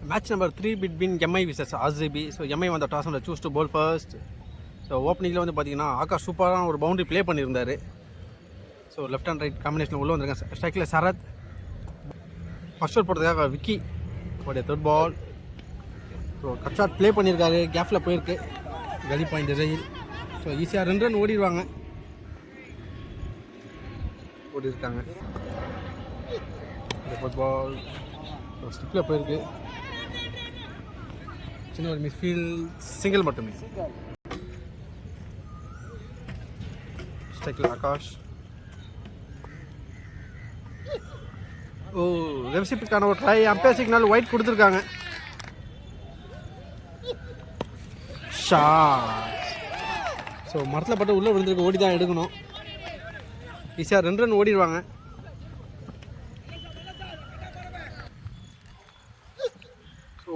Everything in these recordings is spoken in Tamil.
Match number 3 between MI vs RCB. So MI won the toss and choose to bowl first. So opening வந்து பார்த்தீங்கன்னா ஆகாஷ் சூப்பரான ஒரு பவுண்டரி ப்ளே பண்ணியிருந்தார். ஸோ லெஃப்ட் அண்ட் ரைட் காம்பினேஷனில் உள்ளே வந்திருக்காங்க. ஸ்ட்ரைக்கில் சரத், ஃபர்ஸ்ட் ஓவர் போடுறதுக்காக விக்கி உடைய third ball. So cut shot play பண்ணியிருக்காரு, கேப்பில் போயிருக்கு கலி பாயிண்ட் ரயில். ஸோ ஈஸியாக 2 ரன் ஓடிடுவாங்க, ஓடி இருக்காங்க. ஃபுட் பால் ஸ்டிப்பில் போயிருக்கு, சின்ன ஒரு மிஸ்ஃபீல்ட், சிங்கிள் மட்டுமே. ஸ்ட்ரைக்கில் ஆகாஷ். ஓ, ரெசிபிக்கான ஒரு ட்ரை, அம்பையர் சிக்னல், ஒயிட் கொடுத்துருக்காங்க. ஷாட். ஸோ மரத்தில் பட்டு உள்ளே விழுந்துருக்கு, ஓடி தான் எடுக்கணும். ஈஸியாக 2 ரன் ஓடிடுவாங்க. ஸோ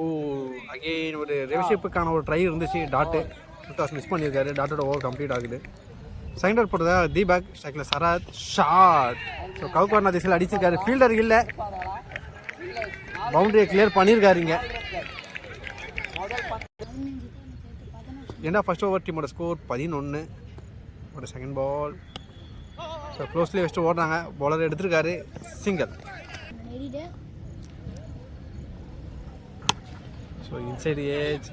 அகெயின் ஒரு ரெவிஷிப்புக்கான ஒரு ட்ரை இருந்துச்சு, டாட்டு மிஸ் பண்ணியிருக்காரு. டாட்டோட ஓவர் கம்ப்ளீட் ஆகுது. செகண்ட் ஓவர் போட்டதா தீபக். ஸ்ட்ரைக்கில் சரத், ஷாட். ஸோ கவுகார்னா திசையில் அடிச்சிருக்காரு, ஃபீல்டர் இல்லை, பவுண்டரியை கிளியர் பண்ணியிருக்காருங்க. ஏன்னா ஃபர்ஸ்ட் ஓவர் டீமோட ஸ்கோர் 11. ஒரு செகண்ட் பால். ஸோ க்ளோஸ்லி வச்சுட்டு ஓடுறாங்க, பவுலர் எடுத்திருக்காரு, சிங்கிள். ஸோ இன்சைட் ஏஜ்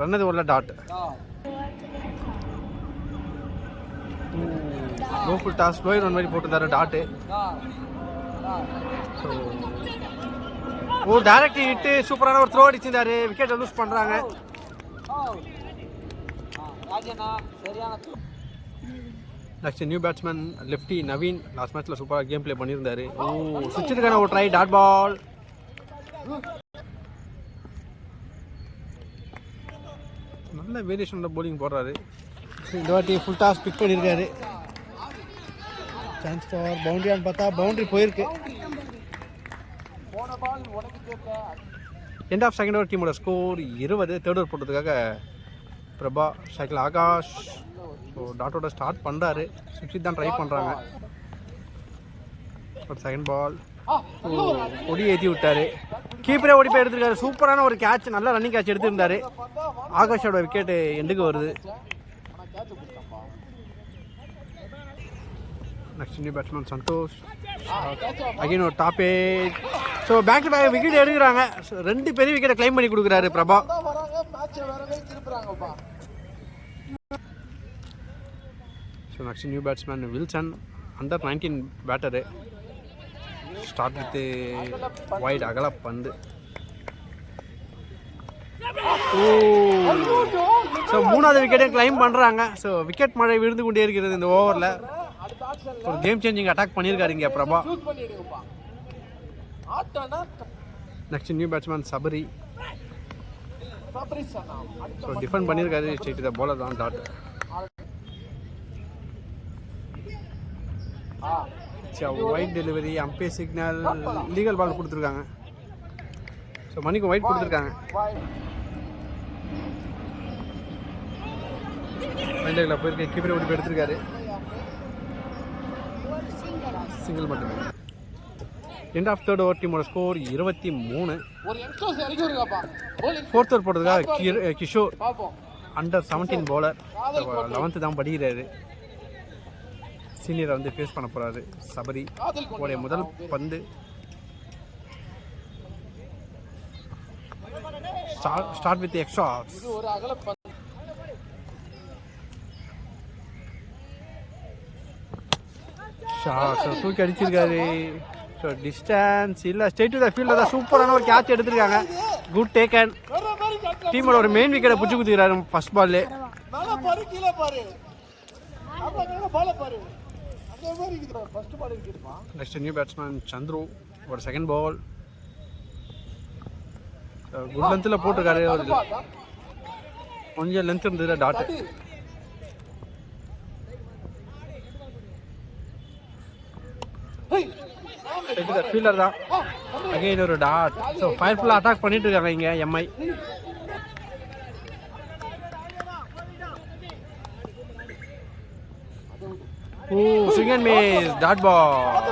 ரன்னது உள்ள dot. No full toss, slower one மாதிரி போட்டுருந்தாரு dot. So oh, direct hit, சூப்பரான ஒரு த்ரோ அடிச்சிருந்தாரு, விக்கெட்டை லூஸ் பண்ணுறாங்க. Next new batsman lefty Naveen. Last மேட்ச்சில் சூப்பராக கேம் ப்ளே பண்ணியிருந்தாரு. ஓ, சுவிட்சுக்கான ஒரு ட்ரை, டாட் பால். நல்ல வேரியேஷனோட போலிங் போடுறாரு. இந்த வாட்டி ஃபுல் டாஸ் பிக் பண்ணியிருக்காரு. சான்ஸ் ஃபார் பவுண்டரியான்னு பார்த்தா பவுண்டரி போயிருக்கு. எண்ட் ஆஃப் செகண்ட் ஓவர் டீமோட ஸ்கோர் 20. தேர்ட் ஓவர் போட்டதுக்காக பிரபா. ஸ்ட்ரைக்கில் ஆகாஷ். ஸோ டாட்டோட ஸ்டார்ட் பண்ணுறாரு, சுவிட்ச் தான் ட்ரை பண்ணுறாங்க. ஒரு செகண்ட் பால். ஒடி ஏற்றி விட்டார், கீப்பரே ஓடி போய் எடுத்துருக்காரு. சூப்பரான ஒரு கேட்ச், நல்ல ரன்னிங் கேட்ச் எடுத்திருந்தாரு. ஆகாஷோட விக்கெட்டு எண்டுக்கு வருது. Next new batsman Santhosh. Again ஒரு top edge. So back to back wicket எடுக்கிறாங்க. ஸோ 2 பெரிய விக்கெட்டை கிளைம் பண்ணி கொடுக்குறாரு Prabha. So next new batsman Wilson, under 19 batter. Start with wide, அகல பந்து. ஸோ 3வது விக்கெட்டையும் கிளைம் பண்ணுறாங்க. ஸோ விக்கெட் மழை விழுந்து கொண்டே இருக்கிறது இந்த ஓவரில். ஒரு கேம் சேஞ்சிங் அட்டாக் பண்ணியிருக்காரு இங்கே Prabha. Next new batsman Sabari. So defend பண்ணியிருக்காரு, ஸ்ட்ரெயிட் த பவுலர் தான் dot. Wide delivery, umpire signal, legal ball கொடுத்துருக்காங்க. ஸோ மணிக்கு ஒயிட் கொடுத்துருக்காங்க. மைண்டரில் போயிருக்க, கீப்பரை ஓடி போய் எடுத்திருக்காரு, சிங்கிள் மட்டுமே. எண்ட் ஆஃப் தேர்ட் ஓவர் டீமோட ஸ்கோர் 23. ஃபோர்த் ஓவர் போட்டதுக்காக கிஷோர், அண்டர் 17 பவுலர், 11th தான் படிக்கிறாரு. சீனியரை வந்து ஃபேஸ் பண்ண போகிறாரு சபரி. உடைய முதல் பந்து. Start with extra. தூக்கி அடிச்சிருக்காரு. ஸோ டிஸ்டன்ஸ் இல்லை, ஸ்ட்ரெயிட் டு த ஃபீல்டில் தான் சூப்பரான ஒரு கேட்ச் எடுத்துருக்காங்க. Good taken. டீமோட ஒரு மெயின் விக்கெட்டை பிடிச்சி கொடுத்துக்கிறாரு ஃபர்ஸ்ட் பால்லே. Next new batsman Chandru. ஒரு செகண்ட் பால். குட் லென்த்தில் போட்டிருக்காரு, ஒரு கொஞ்சம் லென்த் இருந்ததுல டாட்டு. ஃபீல்டர் தான், அகைன் ஒரு டாட். ஸோ ஃபயர்ஃபுல்லாக அட்டாக் பண்ணிட்டு இருக்காங்க இங்கே MI. Oh, swing and miss, dot ball.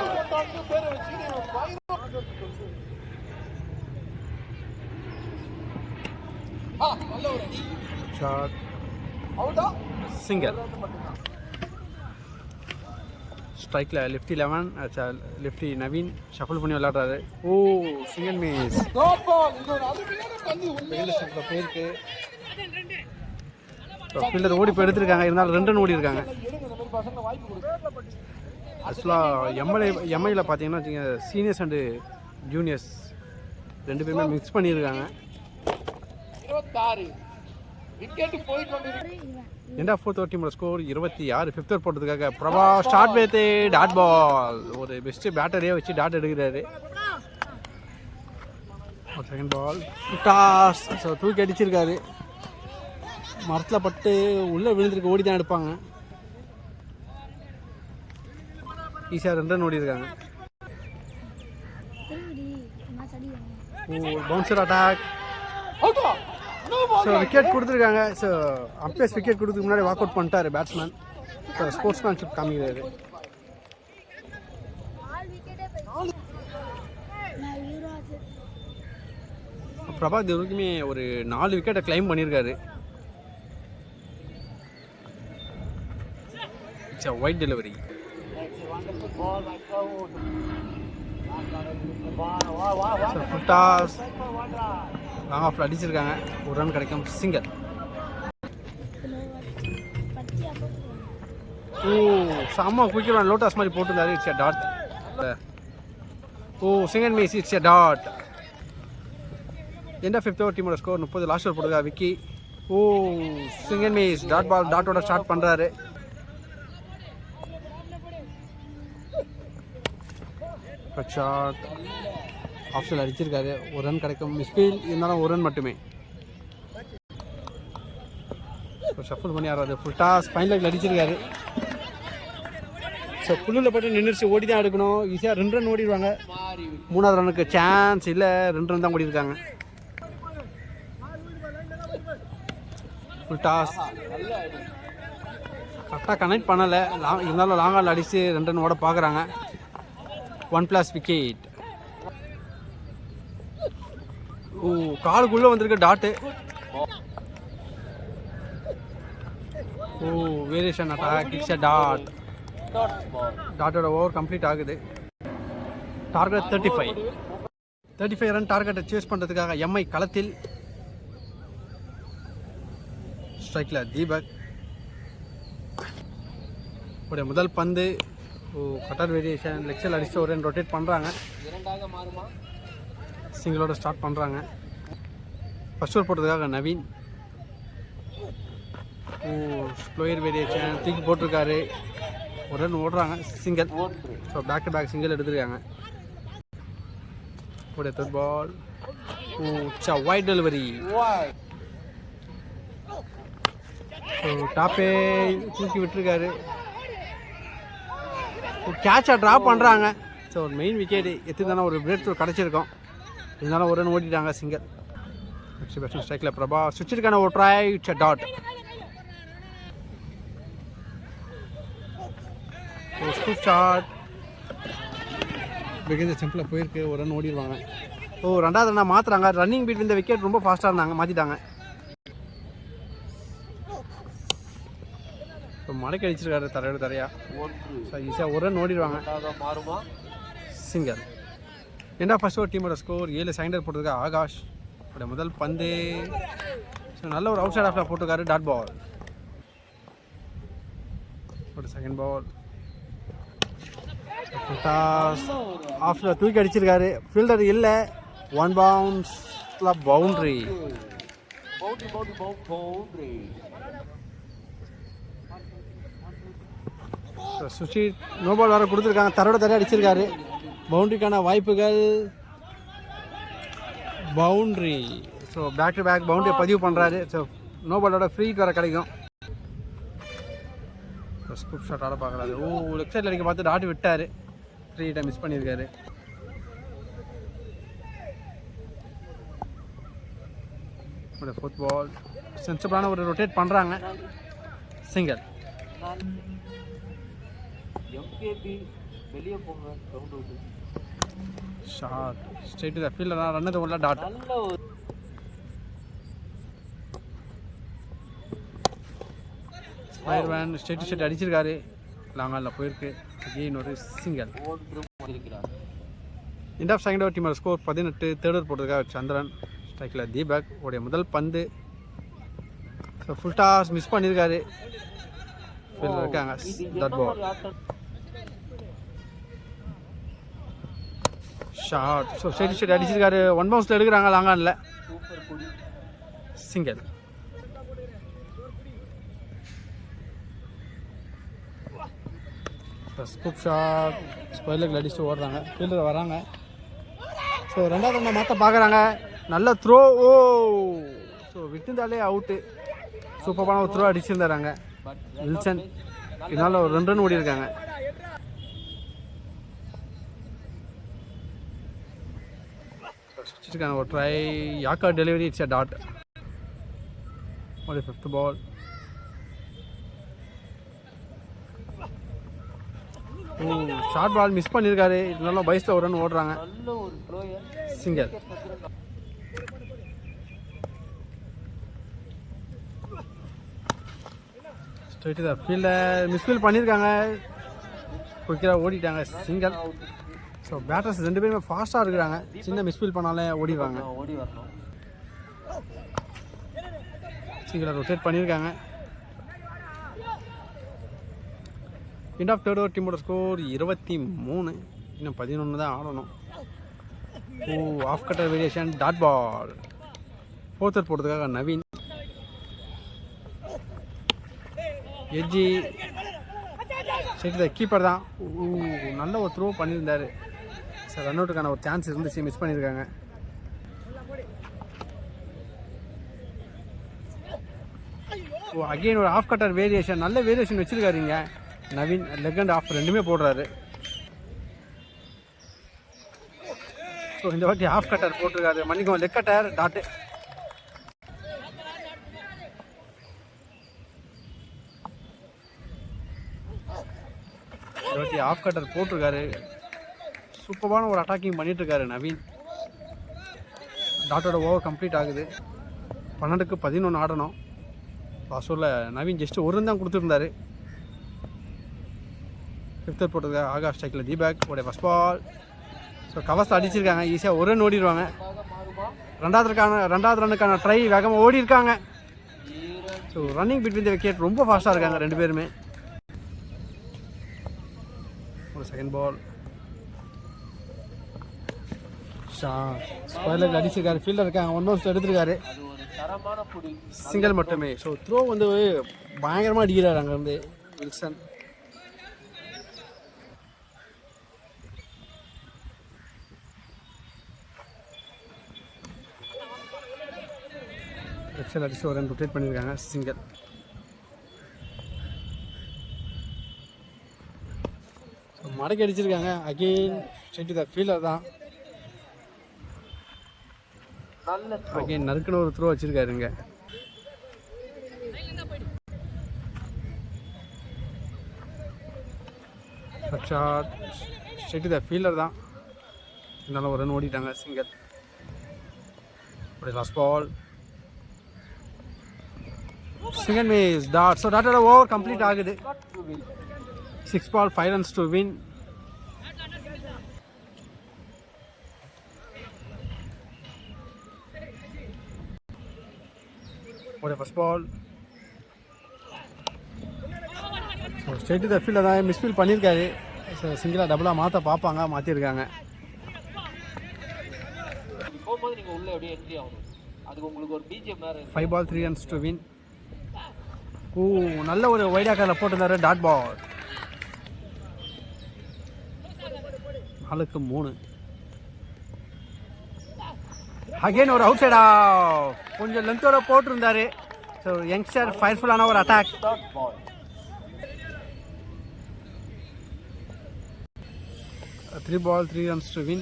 Shot single. ஸ்ட்ரைக்கில் லெஃப்டி 11 லெஃப்டி நவீன் ஷஃபிள் பண்ணி விளையாடுறாரு. Oh single miss. போயிருக்கு. ஃபீல்டர் ஓடி போய் எடுத்திருக்காங்க, இருந்தாலும் 2 ரன் ஓடி இருக்காங்க. ஆக்சுவலாக எம்ஐயில் பார்த்தீங்கன்னா வச்சுங்க, சீனியர்ஸ் அண்டு ஜூனியர்ஸ் 2 பேருமே மிக்ஸ் பண்ணியிருக்காங்க. எண்ட் ஆஃப் 4th டீமோட ஸ்கோர் 26. 5th ஓவர் போட்டதுக்காக Prabha start with dot ball. ஒரு பெஸ்ட்டு பேட்டரையே வச்சு டாட் எடுக்கிறாரு. ஒரு செகண்ட் பால் டாஸ். ஸோ தூக்கி அடிச்சிருக்காரு. மரத்தில் பட்டு உள்ளே விழுந்திருக்கு. ஓடி தான் எடுப்பாங்க. ஈஸியாக 2 ரன் ஓடி இருக்காங்க. Bouncer attack. ஸோ விக்கெட் கொடுத்துருக்காங்க. ஸோ அம்பையர்ஸ் விக்கெட் கொடுத்துக்கு முன்னாடி வாக் அவுட் பண்ணிட்டாரு பேட்ஸ்மேன். ஸோ ஸ்போர்ட்ஸ்மேன்ஷிப் காமிக்கிறாரு. பிரபா இது வரைக்குமே ஒரு 4 விக்கெட்டை கிளைம் பண்ணியிருக்காரு. It's a wide delivery. Full toss. Long ஆஃப்ல அடிச்சிருக்காங்க. 1 ரன் கிடைக்கும். சிங்கிள். ஓ செம்ம குயிக் ரன். லோட்டாஸ் மாதிரி போட்டுருந்தாரு. It's a dot. Oh single miss. It's a dot. End of 5th over டீமோட ஸ்கோர் 30. லாஸ்ட் ஓவர் போடுங்க Vicky. Oh single miss. Dot ball. டாட்டோட ஸ்டார்ட் பண்ணுறாரு. ஷாட் ஆஃப் சைட் அடிச்சிருக்காரு. 1 ரன் கிடைக்கும். மிஸ்ஃபீல் இருந்தாலும் 1 ரன் மட்டுமே. ஷஃபிள் பண்ணி ஆடுறாரு. Full toss. ஃபைனல் லெக்கில் அடிச்சிருக்காரு. ஸோ புல்லில் போய்ட்டு நின்றுச்சு. ஓடி தான் எடுக்கணும். ஈஸியாக 2 ரன் ஓடிடுவாங்க. 3வது ரனுக்கு சான்ஸ் இல்லை. 2 ரன் தான் ஓடி இருக்காங்க. Full toss. கரெக்டாக கனெக்ட் பண்ணலை. இருந்தாலும் லாங்கால் அடித்து 2 ரன் ஓட பார்க்குறாங்க. 1+ விக்கெட். ஓ காலுக்குள்ளே வந்திருக்க dot. Oh variation attack. It's a dot. டாட்டோட ஓவர் கம்ப்ளீட் ஆகுது. டார்கெட் 35 ரன் டார்கெட்டை சேஸ் பண்ணுறதுக்காக எம்ஐ களத்தில். ஸ்ட்ரைக்கில் தீபக். உடைய முதல் பந்து. ஓ கட்டர் வேரியேஷன். லெக்ஸில் அடிச்சு 1 ரன் ரொட்டேட் பண்ணுறாங்க. சிங்கிளோட ஸ்டார்ட் பண்ணுறாங்க. ஃபர்ஸ்ட் ஓவர் போட்டதுக்காக நவீன். ஓ ஸ்லோயர் வேரியேஷன் தூக்கி போட்டிருக்காரு. 1 ரன் ஓடுறாங்க. Single. So back to back single எடுத்துருக்காங்க. உடைய 3rd பால். Oh it's a wide delivery. So டாப்பே தூக்கி விட்டுருக்காரு. கேட்சை ட்ராப் பண்ணுறாங்க. ஸோ ஒரு மெயின் விக்கெட் எத்தனை ஒரு பிரேக் த்ரூ கிடச்சிருக்கோம். இருந்தாலும் 1 ரன் ஓடிட்டாங்க. சிங்கிள். நெக்ஸ்ட் பேட்ஸ்மேன் ஸ்ட்ரைக்கில் பிரபா. சுவிட்சிருக்கான ஒரு try. It's a dot. Scoop shot. Begin சிம்பிளாக போயிருக்கு. 1 ரன் ஓடிடுவாங்க. ஓ 2வது ரன்னாக மாற்றுறாங்க. ரன்னிங் பீட் இந்த விக்கெட் ரொம்ப ஃபாஸ்ட்டாக இருந்தாங்க. மாற்றிட்டாங்க. இப்போ மடக்கி அடிச்சிருக்காரு தரையோட தரையா. ஸோ ஈஸியாக 1 ரன் ஓடிடுவாங்க. Single. End of first over டீமோட ஸ்கோர் 7. செகண்டர் போட்டிருக்கா ஆகாஷ். அவருடைய முதல் பந்து. ஸோ நல்ல ஒரு அவுட் சைட் ஆஃபில் போட்டிருக்காரு. Dot ball. ஒரு செகண்ட் பால். ஆஃபில் தூக்கி அடிச்சிருக்காரு. ஃபீல்டர் இல்லை. 1 bounce boundary. Sushith no ball வேறு கொடுத்துருக்காங்க. தரோட தரையாக அடிச்சிருக்காரு. பவுண்ட்ரிக்கான வாய்ப்புகள். Boundary. So back to back boundary பதிவு பண்ணுறாரு. ஸோ நோ பாலோட ஃப்ரீ வேறு கிடைக்கும். ஸ்கூப் ஷாட் ஆட பார்க்குறாரு. ஓ லெஃப்ட் சைடில் அடிக்க பார்த்து டாட் விட்டார். ஃப்ரீ ஹிட்டை மிஸ் பண்ணியிருக்காரு. ஒரு 4th பால். சென்சிபிளான ஒரு ரொட்டேட் பண்ணுறாங்க. Single. Shot straight to the fielder. Run உள்ள டாட். ஃபயர் வேன் ஸ்டேட் டு ஸ்டேட் அடிச்சிருக்காரு, லாங் ஆனில் போயிருக்கு. அகெயின் ஒரு single. End of second over டீமோட ஸ்கோர் 18. தேர்ட் ஓவர் போட்டிருக்காரு சந்திரன். ஸ்ட்ரைக்கில் தீபக் உடைய முதல் பந்து. ஸோ ஃபுல் டாஸ் மிஸ் பண்ணியிருக்காரு. ஃபீல்டில் இருக்காங்க dot ball. Short. So state to state அடிச்சிருக்காரு. 1 பவுன்ஸில் எடுக்கிறாங்க லாங் ஆனில். சிங்கிள். Scoop shot. ஸ்கொயர் லெக்கில் அடிச்சுட்டு ஓடுறாங்க. ஃபீல்டர் வராங்க. ஸோ ரெண்டாவது ரன்னை மாற்ற பார்க்குறாங்க. நல்ல த்ரோ. ஓ ஸோ விட்டுருந்தாலே அவுட்டு. சூப்பரான ஒரு த்ரோ அடிச்சிருந்தாராங்க வில்சன். இதனால் ஒரு 2 ரன் ஓடி இருக்காங்க. ஒரு ட்ரை. யாக்கா டெலிவரி. It's a dot. ஒரு 5th பால். ஷார்ட் பால் மிஸ் பண்ணியிருக்காரு. இருந்தாலும் பைஸில் ஒரு ரன் ஓடுறாங்க. சிங்கிள். ஸ்ட்ரைட்டு தான் ஃபீல்டர் மிஸ்ஃபீல் பண்ணியிருக்காங்க. குயிக்காக ஓடிட்டாங்க. சிங்கிள். ஸோ பேட்டர்ஸ் 2 பேருமே ஃபாஸ்ட்டாக இருக்கிறாங்க. சின்ன மிஸ்ஃபீல் பண்ணாலே ஓடிடுவாங்க. சிங்கிளை ரொட்டேட் பண்ணியிருக்காங்க. எண்ட் ஆஃப் தேர்ட் ஓவர் டீமோட ஸ்கோர் 23. இன்னும் 11 தான் ஆடணும். Off cutter variation dot ball. 4th over போடுறதுக்காக நவீன். எட்ஜி சரி கீப்பர் தான். நல்ல ஒரு த்ரோ பண்ணியிருந்தார். சார் ரன் அவுட்டுக்கான ஒரு சான்ஸ் இருந்துச்சு, மிஸ் பண்ணியிருக்காங்க. அகெயின் ஒரு ஆஃப் கட்டர் வேரியேஷன். நல்ல வேரியேஷன் வச்சுருக்காருங்க நவீன். லெக் அண்ட் ஆஃப் ரெண்டுமே போடுறாரு. ஸோ இந்த வாட்டி ஆஃப் கட்டர் போட்டிருக்காரு. மன்னிக்கும், லெக் கட்டர் டாட்டு. இந்த வாட்டி ஆஃப் கட்டர் போட்டிருக்காரு. சூப்பரான ஒரு அட்டாக்கிங் பண்ணிட்டுருக்காரு நவீன். டாட்டோட ஓவர் கம்ப்ளீட் ஆகுது. 12க்கு 11 ஆடணும். லாஸ்ட் ஓவரில் நவீன் ஜஸ்ட்டு ஒரு ரன் தான் கொடுத்துருந்தாரு. 5th ஓவர் போட்டதுக்காக ஆகாஷ் ஸ்ட்ரைக்கில் தீபக் உடைய ஃபஸ்ட் பால். ஸோ கவர்ஸ் அடிச்சிருக்காங்க. ஈஸியாக ஒரு ரன் ஓடிடுவாங்க. ரெண்டாவது ரன்னுக்கான ட்ரை வேகமாக ஓடி இருக்காங்க. So running between the wicket ரொம்ப ஃபாஸ்ட்டாக இருக்காங்க 2 பேருமே. ஒரு செகண்ட் பால். ஸ்கொயர் லெக்கில் அடிச்சிருக்காரு. ஃபீல்டர் இருக்காங்க. 1 பவுன்ஸ் எடுத்திருக்காரு. சிங்கிள் மட்டுமே. ஸோ த்ரோ வந்து பயங்கரமாக அடிக்கிறார் அங்கேருந்து வில்சன். எக்ஸல் அடிச்சு ஒரு ரன் ரொட்டேட் பண்ணியிருக்காங்க. சிங்கிள். ஸோ மடக்கி அடிச்சிருக்காங்க. அகெயின் ஸ்ட்ரைட் த ஃபீல்டர் தான். அகெயின் நறுக்குன்னு ஒரு த்ரோ வச்சிருக்காருங்க. ஷாட் ஸ்ட்ரைட் த ஃபீல்டர் தான். இருந்தாலும் ஒரு ரன் ஓடிட்டாங்க. Single. Last ball. Single miss dot. So டாட்டோட ஓவர் கம்ப்ளீட் ஆகுது. 6 ball 5 runs to win. ஒரு first ball. So straight the fielder தான். மிஸ்ஃபீல் பண்ணியிருக்காரு. ஸோ சிங்கிளாக டபுளாக மாற்ற பார்ப்பாங்க. மாற்றிருக்காங்க. 5 ball 3 runs to win. நல்ல ஒரு வைட் ஆக்கரில் போட்டிருந்தாரு. Dot ball. 4க்கு 3. அகெயின் ஒரு அவுட் சைடா கொஞ்சம் லென்த்தோட போட்டிருந்தாரு. ஸோ யங்ஸ்டர் ஃபயர்ஃபுல்லான ஒரு attack. Three ball 3 runs to win.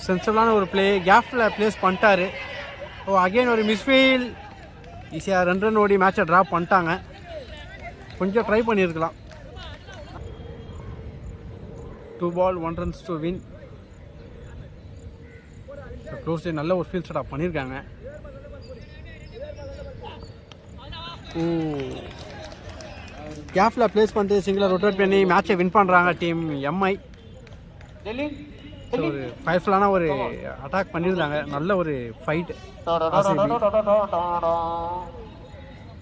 சென்சிபிளான ஒரு பிளே. கேப்பில் பிளேஸ் பண்ணிட்டாரு. அகெயின் ஒரு மிஸ்ஃபீல். ஈஸியாக 2 ரன் ஓடி மேட்சை ட்ராப் பண்ணிட்டாங்க. கொஞ்சம் ட்ரை பண்ணியிருக்கலாம். 2 ball 1 runs to win. Close டே நல்ல ஒரு ஃபீல்ட் செட்டப் பண்ணியிருக்காங்க. கேஃபில் ப்ளேஸ் பண்ணிட்டு சிங்கிளாக ரொட்டேட் பண்ணி மேட்சை வின் பண்ணுறாங்க டீம் எம்ஐ. ஸோ ஒரு ஃபயர்ஃபுல்லான ஒரு அட்டாக் பண்ணியிருந்தாங்க. நல்ல ஒரு ஃபைட்.